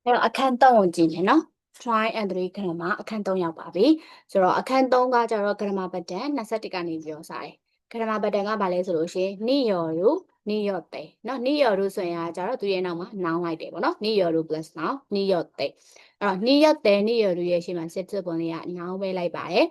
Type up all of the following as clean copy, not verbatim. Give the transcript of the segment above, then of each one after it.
အဲ့တော့အခန်း3ကိုကြည့်မယ်နော် try and 3 grammar အခန်း3ရောက်ပါပြီဆိုတော့အခန်း3ကကျတော့ grammar pattern 21ကနေပြောစားတယ် grammar pattern ကဘာလဲဆိုလို့ရှိရင်နိယော်တို့နိယော်တဲ့နော်နိယော်တို့ဆိုရင်ကျတော့သူရဲ့နောက်မှာ noun လိုက်တယ်ပေါ့နော်နိယော်တို့ plus noun နိယော်တဲ့အဲ့တော့နိယော်တဲ့နိယော်တို့ရဲ့ရှေ့မှာစစ်စစ်ပုံလေးက noun ပဲလိုက်ပါတယ်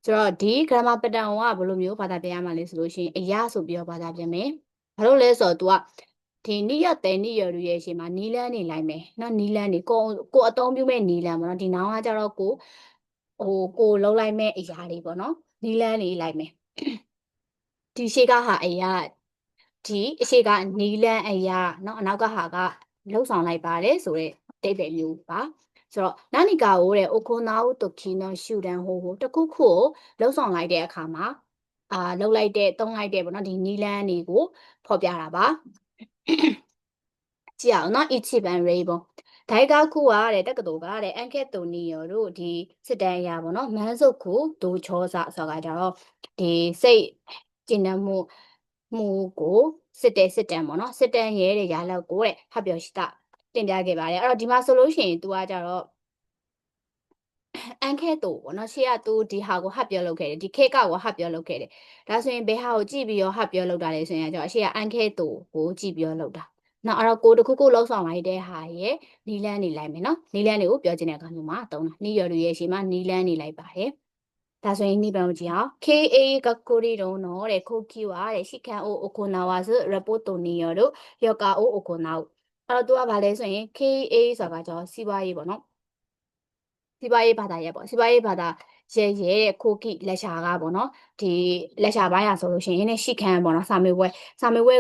ဆိုတော့ဒီ grammar pattern ကဘယ်လိုမျိုးဘာသာပြန်ရမှာလဲဆိုလို့ရှိရင်အရာဆိုပြီးတော့ဘာသာပြန်မယ်ဘာလို့လဲဆိုတော့ तू ကဒီနိယတဲ့နိယတို့ရဲ့ရှေ့မှာနီလန်းနေလိုက်မယ်နော်နီလန်းနေကိုအသုံးပြုမဲ့နီလန်းပေါ့နော်ဒီနောင်ကကြတော့ကိုလုံးလိုက်မဲ့အရာတွေပေါ့နော်နီလန်းနေလိုက်မယ်ဒီရှေ့ကဟာအရာဒီအရှေ့ကနီလန်းအရာနော်အနောက်ကဟာကလှုပ်ဆောင်လိုက်ပါတယ်ဆိုတော့တိတ်ပဲမျိုးပါဆိုတော့နာနီကာကိုတဲ့အိုကိုနာဦးတိုကီနော်ရှူတန်ဟိုတခုခုကိုလှုပ်ဆောင်လိုက်တဲ့အခါမှာလှုပ်လိုက်တဲ့တုံးလိုက်တဲ့ပေါ့နော်ဒီနီလန်းတွေကိုဖော်ပြတာပါကြည့်အောင်နော်一番 ray ပေါ့ဒိုင်ကခုကတဲ့တက္ကသိုလ်ကတဲ့အန်ကက်တိုနီယောတို့ဒီစစ်တမ်းအရာပေါ့နော်မန်းစုပ်ခုဒိုချောစာဆိုတာကြတော့ဒီစိတ်ကျဉ်းနှံမှုကိုစစ်တမ်းပေါ့နော်စစ်တမ်းရဲတဲ့ရာလောက်ကိုတဲ့ဟပြောရှိတာတင်ပြခဲ့ပါတယ်အဲ့တော့ဒီမှာဆိုလို့ရှိရင် तू ကကြတော့အန်ခဲတူပေါ့နော်ရှေ့က तू ဒီဟာကိုဟပ်ပြောလုပ်ခဲ့တယ်ဒီခေတ်ကကိုဟပ်ပြောလုပ်ခဲ့တယ်ဒါဆိုရင်ဘယ်ဟာကိုကြည့်ပြီးတော့ဟပ်ပြောလုပ်တာလဲဆိုရင်ကျတော့ရှေ့ကအန်ခဲတူကိုကြည့်ပြီးတော့လုပ်တာနော်အဲ့တော့ကိုတခုခုလောက်ဆောင်လိုက်တဲ့ဟာရဲ့နီလန်းနေလိုက်မယ်နော်နီလန်းတွေကိုပြောချင်တဲ့အခါမျိုးမှာတုံးတာနီရလူရဲ့ရှေ့မှာနီလန်းနေလိုက်ပါတယ်ဒါဆိုရင်နိဗ္ဗာန်ကိုကြည့်အောင် KA ကကိုရီတုံးတော့တဲ့ခိုကီဝါတဲ့ရှိခံအိုအိုကိုနာဝါဆို report တိုနီရတို့ယောကာအိုအိုကိုနာအဲ့တော့ तू ကဘာလဲဆိုရင် KA ဆိုတာကကျတော့စီးပွားရေးပေါ့နော်စီးပွားရေးဘာသာရပ်ပေါ့စီးပွားရေးဘာသာရဲ့ခိုကီလက်ရှာကပေါ့နော်ဒီလက်ရှာပိုင်းရဆိုလို့ရှိရင်နဲ့ရှိခံပေါ့နော်စာမေးပွဲ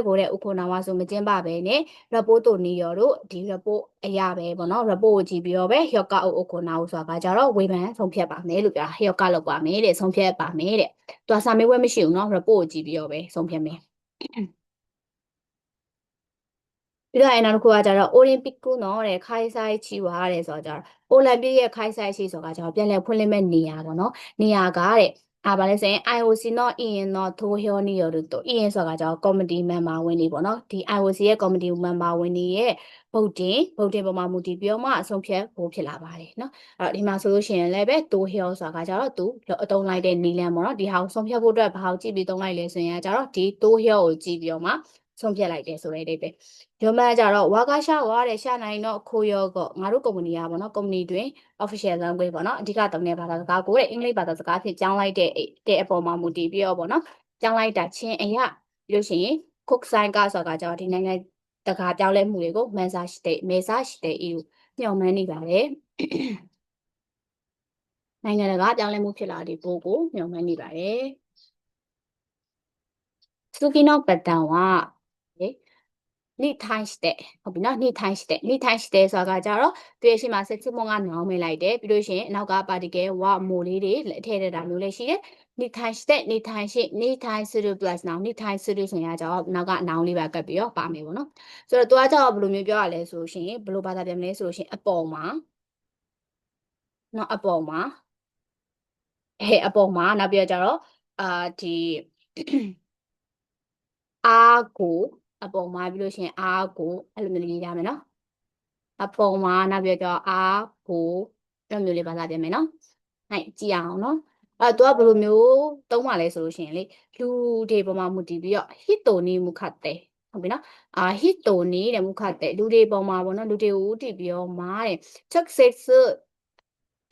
ကိုတဲ့ဥခိုနာဝါဆိုမကျင်းပပဲနဲ့ report တိုနီရောတို့ဒီ report အရာပဲပေါ့နော် report ကိုကြည့်ပြီးတော့ပဲယောကာဥခိုနာဝဆိုတာကကြတော့ဝေဖန်ဆုံးဖြတ်ပါမယ်လို့ပြောယောကာလောက်ပါမယ်တဲ့ဆုံးဖြတ်ပါမယ်တဲ့သူကစာမေးပွဲမရှိဘူးနော် report ကိုကြည့်ပြီးတော့ပဲဆုံးဖြတ်မယ်ပြီးတော့နောက်တစ်ခုကကျတော့ Olympic ကိုနော်တဲ့ခိုင်းဆိုင်ချီဝါတဲ့ဆိုတော့အိုလံပစ်ရဲ့ခိုင်းဆိုင်ချီဆိုတာကျတော့ပြန်လည်ဖွင့်လှစ်မဲ့နေရာပေါ့နော်နေရာကတဲ့ဘာလဲဆိုရင် IOC နော် EN နော်ထိုးဟျောနီရောတို့ EN ဆိုတာကကျတော့ committee member ဝင်နေပေါ့နော်ဒီ IOC ရဲ့ committee member ဝင်နေရဲ့ဗုဒ္ဓင်ပေါ်မှာမူတည်ပြီးတော့မှအဆုံးဖြတ်ဖို့ဖြစ်လာပါတယ်နော်အဲ့တော့ဒီမှာဆိုလို့ရှိရင်လည်းပဲတိုးဟျောဆိုတာကကျတော့သူအတုံးလိုက်တဲ့နီလန်ပေါ့နော်ဒီဟာကိုဆုံးဖြတ်ဖို့အတွက်ဘာကိုကြည့်ပြီးတုံးလိုက်လဲဆိုရင်ကျတော့ဒီတိုးဟျောကိုကြည့်ပြီးတော့မှဆုံးဖြတ်လိုက်တယ်ဆိုတဲ့အဓိပ္ပာယ်ရုံးမကြတော့ဝါကရှာဝါတဲ့ရှာနိုင်တော့ခိုးရောကငါတို့ကုမ္ပဏီကပေါ့နော်ကုမ္ပဏီတွင် official language ပေါ့နော်အဓိကသုံးတဲ့ဘာသာစကားကိုတဲ့အင်္ဂလိပ်ဘာသာစကားဖြစ်ကြောင်းလိုက်တဲ့အပေါ်မှာမူတည်ပြီးတော့ပေါ့နော်ကြောင်းလိုက်တာချင်းအရာပြီးလို့ရှိရင် cook sign ကဆိုတာကကြောဒီနိုင်ငံတကာပြောင်းလဲမှုတွေကို message တဲ့ EU ညှော်မှန်းနေပါတယ်နိုင်ငံတကာပြောင်းလဲမှုဖြစ်လာတဲ့ပို့ကိုညှော်မှန်းနေပါတယ်စူကီနောပတန်ဝနိထိုင်းတဲ့ဟုတ်ပြီနော်နိထိုင်းတဲ့ဆိုတာကကြတော့သူရဲ့ရှိမှာစစ်စစ်မုံကနောင်းမိလိုက်တယ်ပြီးလို့ရှိရင်နောက်ကပါတီကဲဝမိုလေးတွေထည့်တဲ့တာမျိုးလည်းရှိတယ်နိထိုင်းစရူ plus နောင်နိထိုင်းစရူဆိုရင်ကြောနောက်ကနောင်လေးပါကပ်ပြီးတော့ပါမယ်ပေါ့နော်ဆိုတော့သူကကြောဘယ်လိုမျိုးပြောရလဲဆိုလို့ရှိရင်ဘယ်လိုဘာသာပြန်မလဲဆိုလို့ရှိရင်အပေါ်မှာနော်အပေါ်မှာနောက်ပြီးတော့ကြတော့ဒီအားကိုအပေါ်မှာပြီးလို့ရှိရင်အားကိုအဲ့လိုမျိုးရေးရမယ်နော်အပေါ်မှာနောက်ပြီးတော့အားကိုအဲ့လိုမျိုးလေးဘာသာပြန်မယ်နော်ဟဲ့ကြည့်အောင်နော်သူကဘယ်လိုမျိုးသုံးပါလဲဆိုလို့ရှိရင်လေလူတွေပေါ်မှာမူတည်ပြီးတော့ hit တိုနီမူခတ်တယ်ဟုတ်ပြီနော်hit တိုနီတဲ့မူခတ်တယ်လူတွေပေါ်မှာပေါ့နော်လူတွေကိုတည်ပြီးတော့မားတဲ့ချက်ဆက်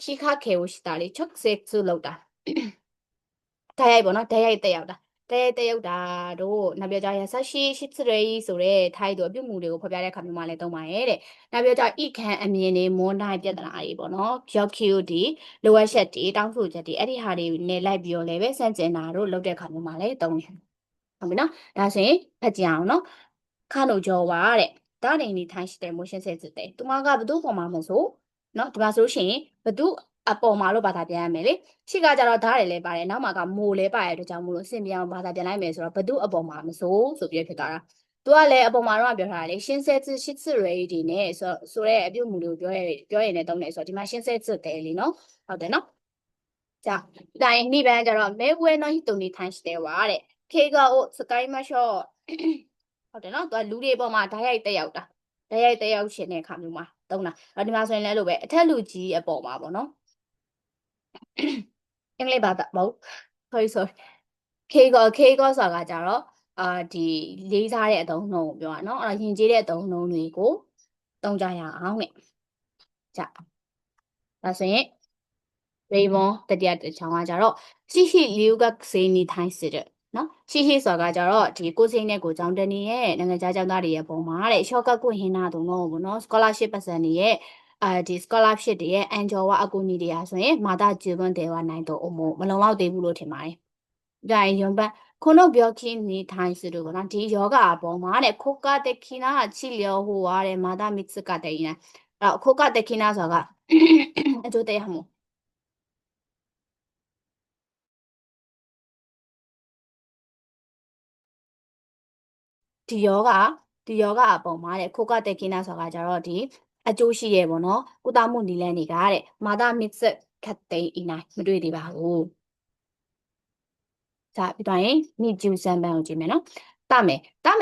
ခိခခဲဝရှိတာလေချက်ဆက်လောက်တာတိုက်ရိုက်ပေါ့နော်တိုက်ရိုက်တက်ရောက်တာတို့နောက်ပြောကြရဆရှိရှိစရေဆိုတဲ့ထိုင်းတို့အပြုတ်မှုတွေကိုဖော်ပြတဲ့အခါမျိုးမှာလည်းသုံးပါရဲ့တဲ့နောက်ပြောကြဣခန်အမြင်တွေမွန်တိုင်းပြဿနာတွေပေါ့နော်ရောက် QD လိုအပ်ချက်တွေတောင်းဆိုချက်တွေအဲ့ဒီဟာတွေနဲ့လိုက်ပြီးတော့လည်းပဲစန့်ကျင်တာတို့လုပ်တဲ့အခါမျိုးမှာလည်းသုံးတယ်ဟုတ်ပြီနော်ဒါဆိုရင်ဖတ်ကြအောင်နော်ခါနိုကျော်ပါတဲ့ဒါနေနေထိုင်းရှိတဲ့ motion set တဲ့သူမကဘသူ့ပေါ်မှာမဆိုနော်ဒီမှာဆိုလို့ရှိရင်ဘသူအပေါ်မှာလို့ဘာသာပြန်ရမယ်လေရှေ့ကကြတော့ဓာတ်တွေလည်းပါတယ်နောက်မှာကမိုလည်းပါတဲ့အတွက်ကြောင့်မို့လို့အဆင်ပြေအောင်ဘာသာပြန်လိုက်မယ်ဆိုတော့ဘသူအပေါ်မှာမဆိုဆိုပြီးဖြစ်သွားတာသူကလည်းအပေါ်မှာတော့ပြောထားတာလေရှင်းဆက်စစ်ရှစ်စစ်ရေဒီနဲ့ဆိုတဲ့အပြုတ်မှုတွေကိုပြောရင်လည်းတုံးတယ်ဆိုတော့ဒီမှာရှင်းဆက်စစ်တယ်လीနော်ဟုတ်တယ်နော်じゃあ第2番じゃろ目上の人に対しては怪我を使いましょうဟုတ်တယ်နော်သူကလူတွေပေါ်မှာဓာတ်ရိုက်တက်ရောက်တာ ရိုက်တက်ရောက်ရှင်တဲ့အခါမျိုးမှာသုံးတာဒီမှာဆိုရင်လည်းလို့ပဲအထက်လူကြီးအပေါ်မှာပေါ့နော်အင်္ဂလိပ်ဘာသာမဟုတ် sorry K ကောဆိုတာကကြတော့ဒီလေးစားတဲ့အသုံးနှုန်းကိုပြောတာเนาะအဲ့တော့ယဉ်ကျေးတဲ့အသုံးနှုန်းတွေကိုသုံးကြရအောင်တဲ့ကြဒါဆိုရင်ရေမွန်တတိယတစ်ချောင်းကကြတော့ရှိရှိလျူကစေးနေထိုင်းစစ်တဲ့နော်ရှိရှိဆိုတာကကြတော့ဒီကိုစိမ့်နဲ့ကိုကြောင်းတနေရဲ့နိုင်ငံခြားကျောင်းသားတွေရဲ့ပုံမှာတဲ့ shortcut ကိုဟင်းနာတုံတော့ဘောနော် scholarship ပတ်စံတွေရဲ့ဒီ scholarship တွေရဲ့အန်ဂျော်ဝအကူအညီတွေအားဆိုရင်မာတာဂျေပွန်တေဝနိုင်တော့အမို့မလုံလောက်သေးဘူးလို့ထင်ပါတယ်။ဒါရင်ရုံပတ်ခုနပြောခင်းနေထိုင်းစစ်တို့ကနော်ဒီယောဂအပေါ်မှာတဲ့ခိုကတက်ခိနာချီလျောဟိုရတဲ့မာတာမစ်စကတဲ့ရင်အဲ့ခိုကတက်ခိနာဆိုတာကအကျိုးတရားမှုဒီယောဂအပေါ်မှာတဲ့ခိုကတက်ခိနာဆိုတာကြတော့ဒီအကျိုးရှိရဲ့ပေါ့နော်ကုသမှုနီလန်းတွေကတဲ့မာတာမစ်စခတ်တဲ့အိနိုင်မတွေ့သေးပါဘူး자ပြီးတော့ရင်မိကျူစံပန်းကိုကြည့်မယ်နော်တမ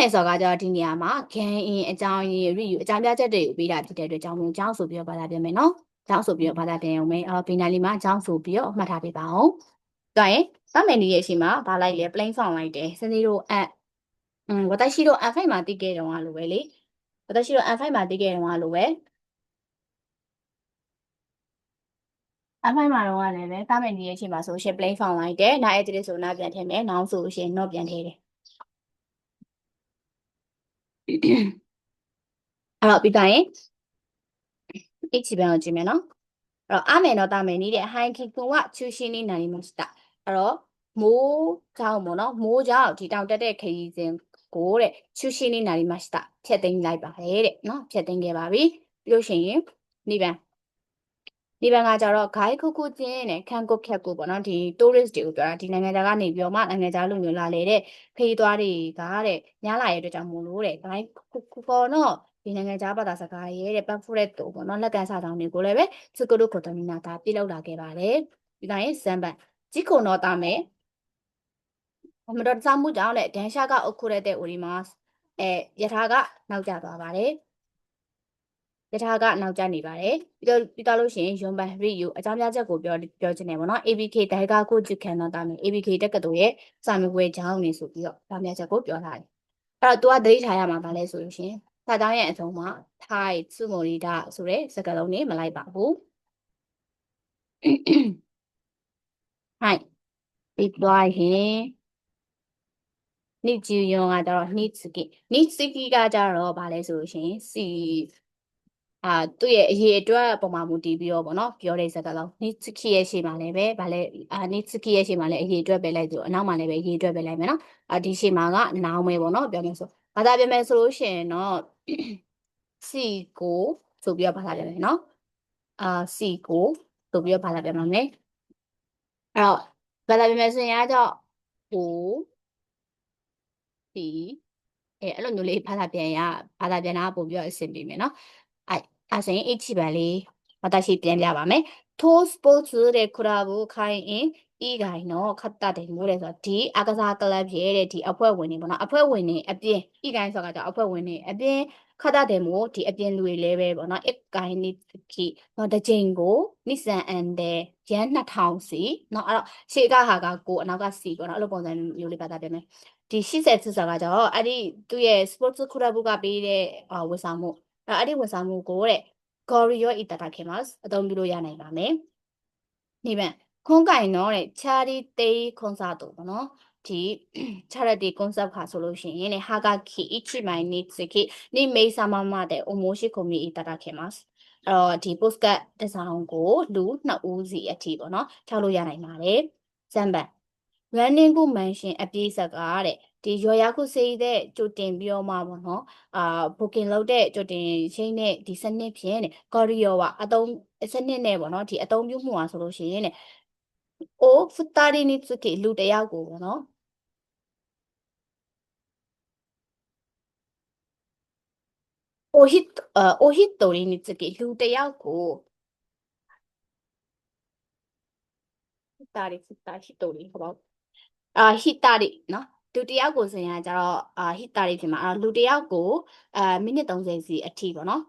ယ်ဆိုတာကကြတော့ဒီနေရာမှာဂန်အင်အကြောင်းရင်း review အကြောင်းပြချက်တွေကိုပေးတာဖြစ်တဲ့အတွက်ကြောင့်မို့ကျောင်းဆိုပြီးတော့ဘာသာပြန်မယ်နော်ကျောင်းဆိုပြီးတော့ဘာသာပြန်အောင်မယ်ဘေးနားလေးမှာကျောင်းဆိုပြီးတော့မှတ်ထားပေးပါအောင်တော့ရင်တမယ်နေရဲ့အရှိမှာဘာလိုက်လဲ plain form လိုက်တယ်စနေတို့私တို့ N5 မှာသိခဲ့တော့လို့ပဲလေ私တို့ N5 မှာသိခဲ့တော့လို့ပဲအဖိုင်မှာတော့လည်းပဲတာမယ်နေရဲ့အရှိမှာဆိုရှင် plain form လိုက်တယ်နောက်အဲ့ဒီဆိုနာပြန်ထည့်မယ်နောင်ဆိုရှင် not ပြန်ထည့်တယ်အဲ့တော့ပြီးတိုင်း H ဘန်ကိုကြည့်မယ်နော်အဲ့တော့အမယ်တော့တာမယ်နေတဲ့ဟိုင်ခိကွန်ကချူရှင်းနေနိုင်မှာစတာအဲ့တော့မိုးကြောင့်ပေါ့နော်မိုးကြောင့်ဒီတောင်တက်တဲ့ခရီးစဉ်ကိုတဲ့ချူရှင်းနေနိုင်မှာစတာဖြတ်သိမ်းလိုက်ပါတယ်တဲ့နော်ဖြတ်သိမ်းခဲ့ပါပြီပြီးလို့ရှိရင်နိဗ္ဗာန်ဒီဘက်ကကြတော့ guide ခုခုချင်းနဲ့ခန်းကုတ်ခက်ကိုပေါ့နော်ဒီ tourist တွေကိုပြောတာဒီနိုင်ငံသားကနေပြီးတော့မှနိုင်ငံသားလူမျိုးလာလေတဲ့ခရီးသွားတွေကတဲ့ညားလာရဲ့အတွက်ကြောင့်မို့လို့တဲ့ guide ခုခုပေါ့နော်ဒီနိုင်ငံသားဘာသာစကားရဲ့တဲ့ pamphlet တို့ပေါ့နော်လက်ကမ်းစာဆောင်တွေကိုလည်းပဲစကုတုကိုတမီနာတာပြလောက်လာခဲ့ပါတယ်ဒီတိုင်းဇမ်ဘတ်ကြီးခုံတော့တာမယ်မတော်တဆမှုကြောင့်တဲ့ဒန်ရှာကအုတ်ခုရတဲ့ဦးဒီမှာယထာကနောက်ကျသွားပါတယ်ယထာကနောက်ကျနေပါတယ်ပြီးတော့လို့ရှိရင်ယွန်ဘန်ရီယူအကြောင်းပြချက်ကိုပြောချင်တယ်ပေါ့နော် ABK ဒိုင်ကာကိုဂျခံတော့တာမယ် ABK တက္ကသိုလ်ရဲ့စာမေးပွဲကျောင်းနေဆိုပြီးတော့အကြောင်းပြချက်ကိုပြောထားတယ်အဲ့တော့ तू ကသတိထားရမှာပါလဲဆိုလို့ရှိရင်စာကြောင်းရဲ့အဆုံးမှာ Thai စုမိုရီဒါဆိုတဲ့စကားလုံးနေမလိုက်ပါဘူးဟိုင်ပြီးတော့ရင်နိဂျီယွန်ကကြတော့နိစကီကကြတော့ဗာလဲဆိုလို့ရှိရင်စီသူ့ရဲ့အရေးအတွက်ပုံမှန်မူတည်ပြီးတော့ပေါ့နော်ပြောတဲ့စကားလုံးနိစကီရဲ့ရှေ့မှာလည်းပဲဗာလဲနိစကီရဲ့ရှေ့မှာလည်းအရေးအတွက်ပဲလိုက်သူအနောက်မှာလည်းပဲအရေးအတွက်ပဲလိုက်မယ်နော်ဒီရှေ့မှာကနောင်ပဲပေါ့နော်ပြောမယ်ဆိုဘာသာပြန်မယ်ဆိုလို့ရှိရင်တော့စီကိုဆိုပြီးတော့ဘာသာပြန်မယ်နော်စီကိုဆိုပြီးတော့ဘာသာပြန်မှာမယ်အဲ့တော့ဘာသာပြန်မယ်ဆိုရင်အကြောဟိုစီအဲ့လိုမျိုးလေးဘာသာပြန်တာပို့ပြီးတော့အဆင်ပြေမယ်နော်အဲ့ဆိုရင် H ပဲလေး私ပြန်ပြပါမယ်ထိုးစပို့ツတဲ့クラブခိုင်းရင်ဤဂိုင်တော့ခတ်တတယ်မို့လဲဆိုတော့ဒီအကစားကလပ်ရဲ့တဲ့ဒီအဖွဲ့ဝင်တွေပေါ့နော်အဖွဲ့ဝင်တွေအပြင်ဤဂိုင်ဆိုတာကြောင့်အဖွဲ့ဝင်တွေအပြင်ခတ်တတယ်မို့ဒီအပြင်လူတွေလည်းပဲပေါ့နော်အဂိုင်နိခိတော့တစ်ချိန်ကိုနိဆန်အန်တဲ့ရန်2000စီနော်အဲ့တော့ရှေ့ကဟာကကိုအနောက်ကစီပေါ့နော်အဲ့လိုပုံစံမျိုးလေးပါတာပြန်မယ်ဒီ80စစ်စာကကြောင့်အဲ့ဒီသူ့ရဲ့ sports club ကပေးတဲ့ဝန်ဆောင်မှုအဲ့ဒီဝန်ဆောင်မှုကိုတဲ့ Goryeo itadakimasu အသုံးပြုလို့ရနိုင်ပါမယ်။ဒီဘက်ခွန်ကင်တော့တဲ့ charity concert ပေါ့နော်။ဒီ charity concert ခါဆိုလို့ရှိရင်ねはがき1枚につき2名様までお申し込みいただけます။အဲ့တော့ဒီ postcard တစ်စောင်ကိုလူ2ဦးစီအထိပေါ့နော်။ထောက်လို့ရနိုင်ပါတယ်။ဇမ်ဘတ် running ကို mention အပြည့်စကားတဲ့ဒီရော်ရခုစေးတဲ့ကြိုတင်ပြီးတော့မှပေါ့နော်booking လုပ်တဲ့ကြိုတင်ချိန်နဲ့ဒီစနစ်ဖြင့်တဲ့ Korea ကအသုံးစနစ်နဲ့ပေါ့နော်ဒီအသုံးပြုမှုอ่ะဆိုလို့ရှိရင်တဲ့အိုဖတာရီနီစုကေလူတယောက်ကိုပေါ့နော်အိုဟစ်တိုရီနီစုကေလူတယောက်ကိုဖတာရီဟိုပေါ့ဟီတာရီနော် လူတစ်ယောက်ကိုဆိုရင်ကျတော့ဟိတာတွေဖြစ်မှာအဲ့တော့လူတစ်ယောက်ကိုမိနစ်30စီအထိပေါ့နော်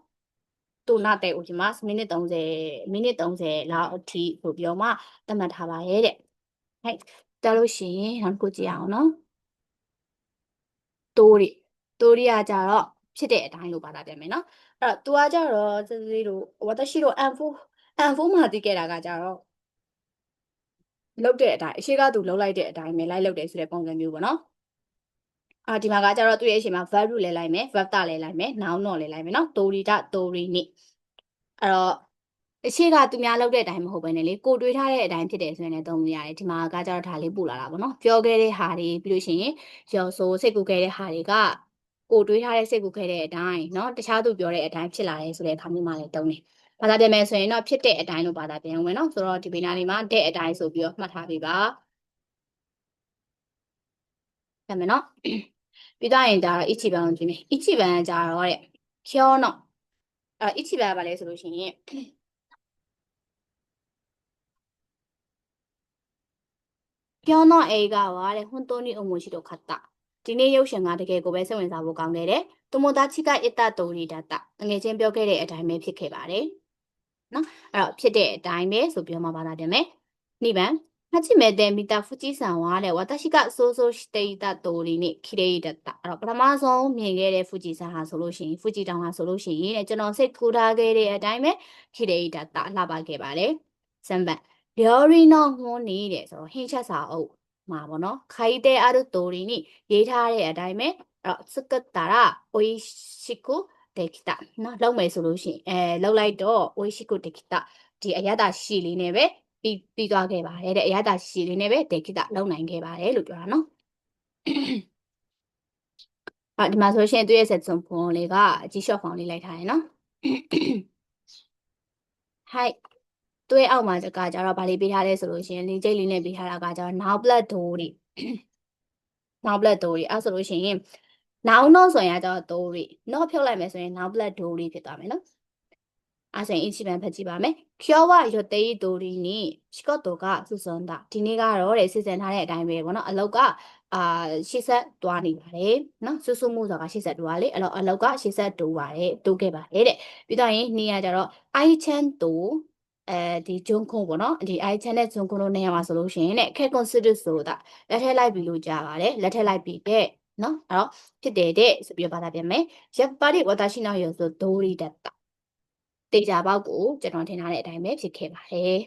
တူနာတဲ့ဦးဒီမှာမိနစ်30လောက်အထိဆိုပြီးတော့မှသတ်မှတ်ထားပါရဲ့တဲ့ဟဲ့ကြလို့ရှိရင်နောက်တစ်ခုကြည့်အောင်နော်တိုးတွေကကြတော့ဖြစ်တဲ့အတိုင်းလို့ဘာသာပြန်မယ်နော်အဲ့တော့ तू ကကြတော့စစတို့ဝတ်ရှိတော့ N4 မှာတည်ခဲ့တာကကြတော့လုတ်တဲ့အတိုင်းအရှိကသူလှုပ်လိုက်တဲ့အတိုင်းပဲလိုက်လုတ်တယ်ဆိုတဲ့ပုံစံမျိုးပေါ့နော်ဒီမှာကကြတော့သူ့ရဲ့အချိန်မှာ verb လို့လဲလိုက်မယ် verb တလဲလိုက်မယ် noun တော့လဲလိုက်မယ်နော်တိုရီတတိုရီနိအဲ့တော့အရှိကသူများလုပ်တဲ့အတိုင်းမဟုတ်ဘဲနဲ့လေကိုတွေးထားတဲ့အတိုင်းဖြစ်တယ်ဆိုရင်လည်းသုံးလို့ရတယ်ဒီမှာကကြတော့ဒါလေးပို့လာတာပေါ့နော်ပြောခဲ့တဲ့ဟာတွေပြီးလို့ရှိရင်ရောဆိုစိတ်ကူခဲ့တဲ့ဟာတွေကကိုတွေးထားတဲ့စိတ်ကူခဲ့တဲ့အတိုင်းเนาะတခြားသူပြောတဲ့အတိုင်းဖြစ်လာတယ်ဆိုတဲ့အခါမျိုးမှလည်းတုံးတယ်ဘာသာပြန်မယ်ဆိုရင်တော့ဖြစ်တဲ့အတိုင်းလို့ဘာသာပြန်အောင်မယ်เนาะဆိုတော့ဒီပင်နာလေးမှာတဲ့အတိုင်းဆိုပြီးတော့မှတ်ထားပေးပါပြန်မယ်เนาะပြီးတော့ရင်ဒါတော့ ichi ban ကိုကြည့်မယ် ichi ban ကကြတော့တဲ့ကျောင်းတော့ichi ban ကဘာလဲဆိုလို့ရှိရင်ပြောင်းတော့အေးကပါတဲ့ဟွန်းတိုနီအုံမရှိတော့ခတ်တာဒီနေ့ရုပ်ရှင်ကတကယ်ကိုပဲစိတ်ဝင်စားဖို့ကောင်းခဲ့တယ်။သူမိုသားချိကအစ်တတိုရီဒတာငွေချင်းပြောခဲ့တဲ့အတိုင်းပဲဖြစ်ခဲ့ပါတယ်။နော်အဲ့တော့ဖြစ်တဲ့အတိုင်းပဲဆိုပြီးတော့မှဘာသာတင်မယ်။2番初めて見た富士山はね私が想像していた通りに綺麗だったအဲ့တော့ပထမဆုံးမြင်ခဲ့တဲ့富士山ဟာဆိုလို့ရှိရင်富士တောင်ဟာဆိုလို့ရှိရင်တဲ့ကျွန်တော်စိတ်ကူထားခဲ့တဲ့အတိုင်းပဲ綺麗だったလှပခဲ့ပါတယ်။3番料理の本にတဲ့ဆိုတော့ဟင်းချက်စာအုပ်မှာပေါ့နော်ခိုင်တဲ့အရတိုရီနိရေးထားတဲ့အတိုင်းပဲအဲ့တော့စကတာရာအိုイရှိကုဒေခိတာနော်လောက်မယ်ဆိုလို့ရှိရင်လောက်လိုက်တော့အိုイရှိကုဒေခိတာဒီအရသာရှိလေးနဲ့ပဲပြီးသွားခဲ့ပါတယ်တဲ့အရသာရှိလေးနဲ့ပဲဒေခိတာလောက်နိုင်ခဲ့ပါတယ်လို့ပြောတာနော်ဒီမှာဆိုရှင်သူရဲ့ဆက်စုံဖုန်းလေးကကြီးရှော့ဖောင်လေးလိုက်ထားရယ်နော်ဟိုက်သူ့ရဲ့အောက်မှာကကြတော့ဗာလေးပေးထားလဲဆိုလို့ရှင်လင်းကျိတ်လေးနဲ့ပေးထားတာကကြတော့ now blood ဒိုးတွေ now blood ဒိုးတွေအဲ့ဆိုလို့ရှင် now တော့ဆိုရင်ကတော့ဒိုးတွေ not ဖြုတ်လိုက်မယ်ဆိုရင် now blood ဒိုးတွေဖြစ်သွားမယ်နော်အဲ့ဆိုရင် ichi ban ဖတ်ကြည့်ပါမယ်ကျော်ဝရတေးဒိုရီနီရှကော့တိုကစုစွန်တာဒီနေ့ကတော့တဲ့စီစဉ်ထားတဲ့အတိုင်းပဲပေါ့နော်အလောက်ကရှေ့ဆက်တွားနေပါတယ်နော်ဆူဆူမှုဆိုတာကရှေ့ဆက်တွားလေအဲ့တော့အလောက်ကရှေ့ဆက်တိုးပါတယ်တိုးခဲ့ပါတယ်တဲ့ပြီးတော့ရင်နေ့ကကြတော့ i chan တိုးဒီဂျုံခုံပေါ့နော်ဒီ i chan နဲ့ဂျုံခုံတို့နေရာမှာဆိုလို့ရှိရင်တဲ့ခဲ consider ဆိုတာလက်ထက်လိုက်ပြီးလို့ကြားပါတယ်လက်ထက်လိုက်ပြီးတဲ့နော်အဲ့တော့ဖြစ်တယ်တဲ့ဆိုပြီးတော့ဘာသာပြန်မယ်ရပ်ပါရီဝတာရှိနာရောဆိုဒိုရီတတ်တာတေချာပေါက်ကိုကျွန်တော်ထင်ထားတဲ့အတိုင်းပဲဖြစ်ခဲ့ပါတယ်